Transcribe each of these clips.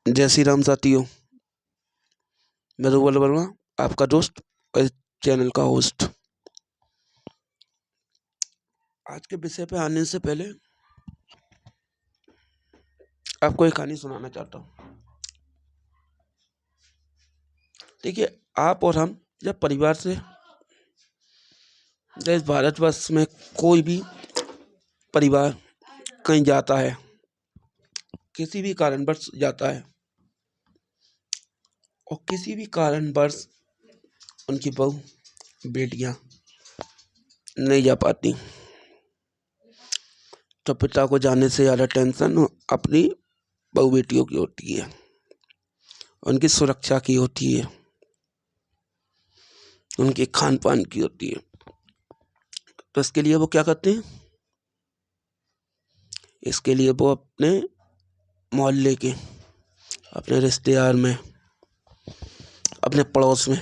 जय श्री राम साथियों। मैं रुबल वर्मा, आपका दोस्त और चैनल का होस्ट। आज के विषय पे आने से पहले आपको एक कहानी सुनाना चाहता हूँ। देखिए, आप और हम जब परिवार से इस भारतवर्ष में कोई भी परिवार कहीं जाता है, किसी भी कारणवश जाता है और किसी भी कारणवश उनकी बहू बेटियां नहीं जा पाती, तो पिता को जाने से ज़्यादा टेंशन अपनी बहू बेटियों की होती है, उनकी सुरक्षा की होती है, उनके खान पान की होती है। तो इसके लिए वो क्या करते हैं? इसके लिए वो अपने मोहल्ले के, अपने रिश्तेदार में, अपने पड़ोस में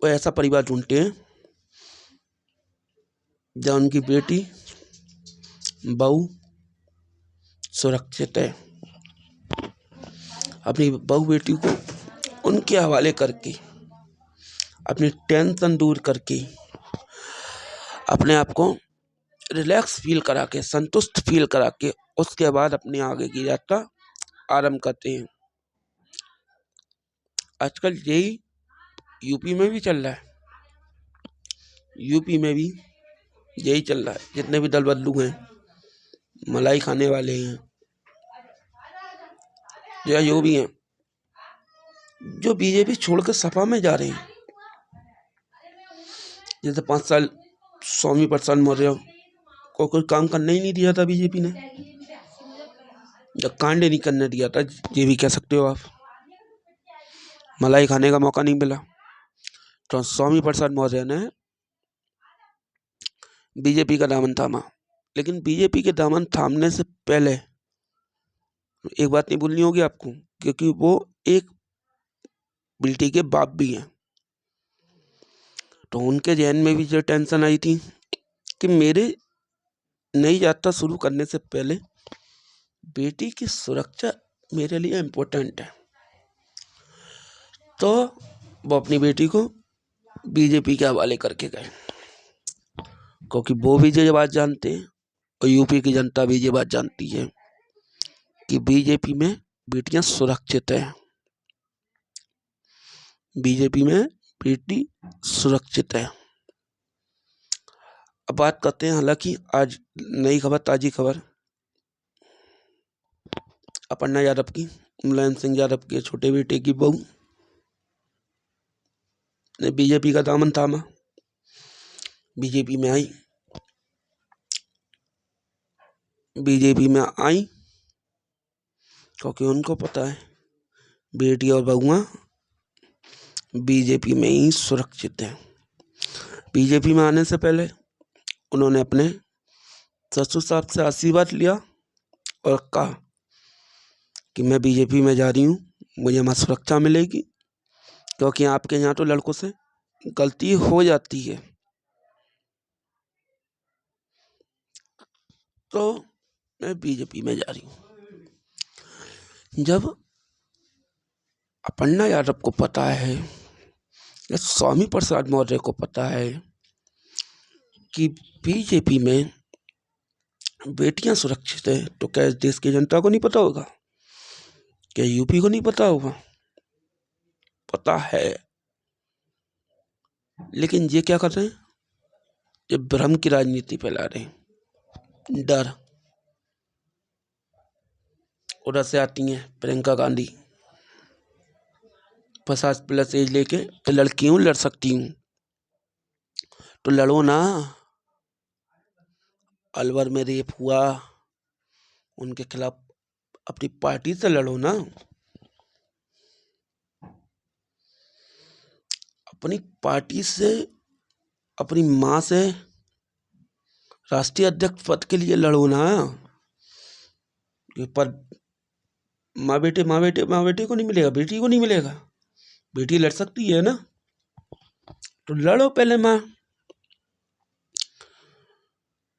वो ऐसा परिवार ढूंढते हैं जहाँ उनकी बेटी बहू सुरक्षित है। अपनी बहू बेटी को उनके हवाले करके, अपनी टेंशन दूर करके, अपने आप को रिलैक्स फील करा के, संतुष्ट फील करा के, उसके बाद अपनी आगे की यात्रा आरंभ करते हैं। आजकल यही यूपी में भी चल रहा है। यूपी में भी यही चल रहा है। जितने भी दल बदलू हैं, मलाई खाने वाले हैं या जो भी हैं, जो बीजेपी छोड़कर सपा में जा रहे हैं। जैसे 5 साल स्वामी प्रसाद मौर्य को कोई काम करने ही नहीं दिया था बीजेपी ने, जब कांड नहीं करने दिया था, ये भी कह सकते हो आप। मलाई खाने का मौका नहीं मिला, तो स्वामी प्रसाद मौर्य ने बीजेपी का दामन थामा। लेकिन बीजेपी के दामन थामने से पहले एक बात नहीं भूलनी होगी आपको, क्योंकि वो एक बेटी के बाप भी हैं। तो उनके जहन में भी जो टेंशन आई थी कि मेरे नई यात्रा शुरू करने से पहले बेटी की सुरक्षा मेरे लिए इम्पोर्टेंट है। तो वो अपनी बेटी को बीजेपी के हवाले करके गए, क्योंकि वो भी ये बात जानते हैं और यूपी की जनता भी ये बात जानती है कि बीजेपी में बेटियां सुरक्षित हैं। बीजेपी में बेटी सुरक्षित है। अब बात करते हैं, हालांकि आज नई खबर, ताजी खबर, अपर्णा यादव की, मुलायम सिंह यादव के छोटे बेटे की बहू ने बीजेपी का दामन थामा, बीजेपी में आई। बीजेपी में आई क्योंकि उनको पता है बेटी और बहुआं बीजेपी में ही सुरक्षित है। बीजेपी में आने से पहले उन्होंने अपने ससुर साहब से आशीर्वाद लिया और कहा कि मैं बीजेपी में जा रही हूँ, मुझे वहाँ सुरक्षा मिलेगी, क्योंकि आपके यहाँ तो लड़कों से गलती हो जाती है। तो मैं बीजेपी में जा रही हूँ। जब अपर्णा यादव को पता है या स्वामी प्रसाद मौर्य को पता है कि बीजेपी में बेटियां सुरक्षित है, तो क्या इस देश की जनता को नहीं पता होगा? क्या यूपी को नहीं पता होगा? पता है। लेकिन ये क्या कर रहे हैं? ये भ्रम की राजनीति फैला रहे हैं। डर। उधर से आती हैं प्रियंका गांधी, 50+ एज लेके, तो लड़की हूँ, लड़ सकती हूँ, तो लड़ो ना। अलवर में रेप हुआ, उनके खिलाफ अपनी पार्टी से लड़ो ना। अपनी पार्टी से, अपनी माँ से राष्ट्रीय अध्यक्ष पद के लिए लड़ो ना। पर माँ बेटे को नहीं मिलेगा, बेटी को नहीं मिलेगा। बेटी लड़ सकती है ना, तो लड़ो पहले माँ।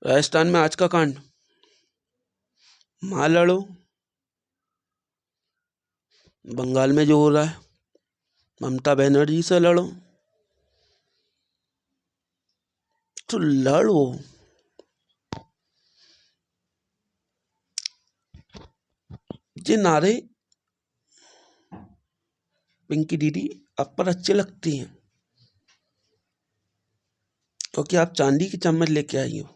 राजस्थान में आज का कांड, माँ लड़ो, बंगाल में जो हो रहा है, ममता बनर्जी से लड़ो तो लड़ो। ये नारे पिंकी दीदी आप पर अच्छे लगती हैं क्योंकि आप चांदी की चम्मच लेके आई हो।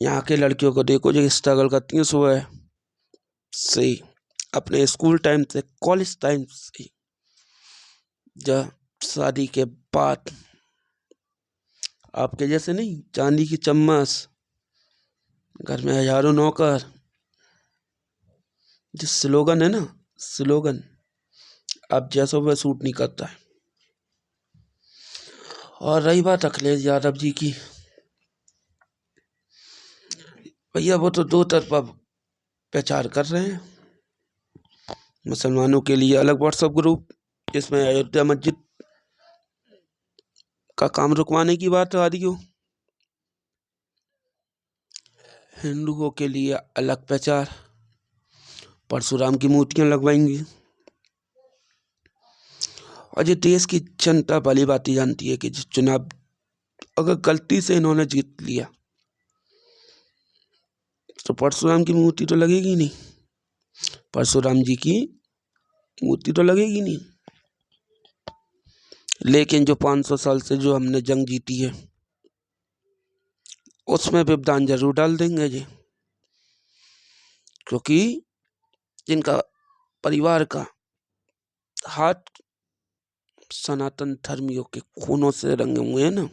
यहाँ के लड़कियों को देखो जो स्ट्रगल करती हैं सुबह से, अपने स्कूल टाइम से, कॉलेज टाइम से, जब शादी के बाद। आपके जैसे नहीं चांदी की चम्मच, घर में हजारों नौकर। जो स्लोगन है ना, स्लोगन आप जैसों पे सूट नहीं करता है। और रही बात अखिलेश यादव जी की, भैया वो तो दो तरफा प्रचार कर रहे हैं। मुसलमानों के लिए अलग व्हाट्सएप ग्रुप, जिसमें अयोध्या मस्जिद का काम रुकवाने की बात आ रही हो। हिंदुओं के लिए अलग प्रचार, परशुराम की मूर्तियां लगवाएंगी। और ये देश की जनता भली बात जानती है कि चुनाव अगर गलती से इन्होंने जीत लिया तो परशुराम की मूर्ति तो लगेगी नहीं, परशुराम जी की मूर्ति तो लगेगी नहीं। लेकिन जो 500 साल से जो हमने जंग जीती है उसमें विधान जरूर डाल देंगे जी, क्योंकि जिनका परिवार का हाथ सनातन धर्मियों के खूनों से रंगे हुए हैं ना,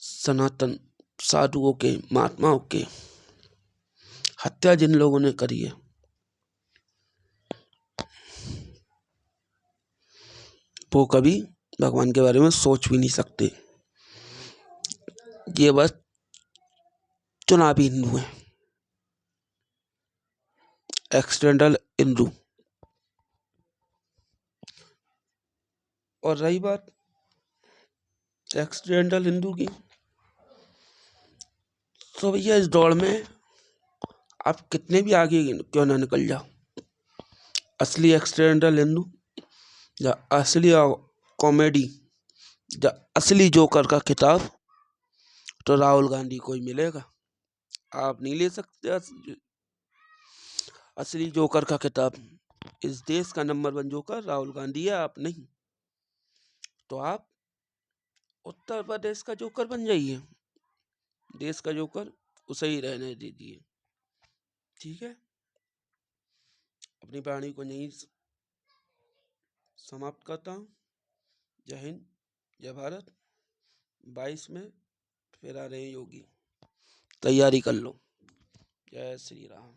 सनातन साधुओं के, महात्माओं के हत्या जिन लोगों ने करी है, वो कभी भगवान के बारे में सोच भी नहीं सकते। ये बस चुनावी हिंदू है, एक्सटेंडल हिंदू। और रही बात एक्सटेंडल हिंदू की, तो भैया इस दौड़ में आप कितने भी आगे क्यों ना निकल जाओ, असली एक्सटेंडल हिंदू या असली कॉमेडी या असली जोकर का खिताब तो राहुल गांधी को ही मिलेगा। आप नहीं ले सकते असली जोकर का खिताब। इस देश का नंबर 1 जोकर राहुल गांधी है, आप नहीं। तो आप उत्तर प्रदेश का जोकर बन जाइए, देश का जोकर उसे ही रहने दीजिए। ठीक है, अपनी वाणी को यहीं समाप्त करता हूँ। जय हिंद, जय भारत। 22 में फिर आ रहे हैं योगी, तैयारी कर लो। जय श्री राम।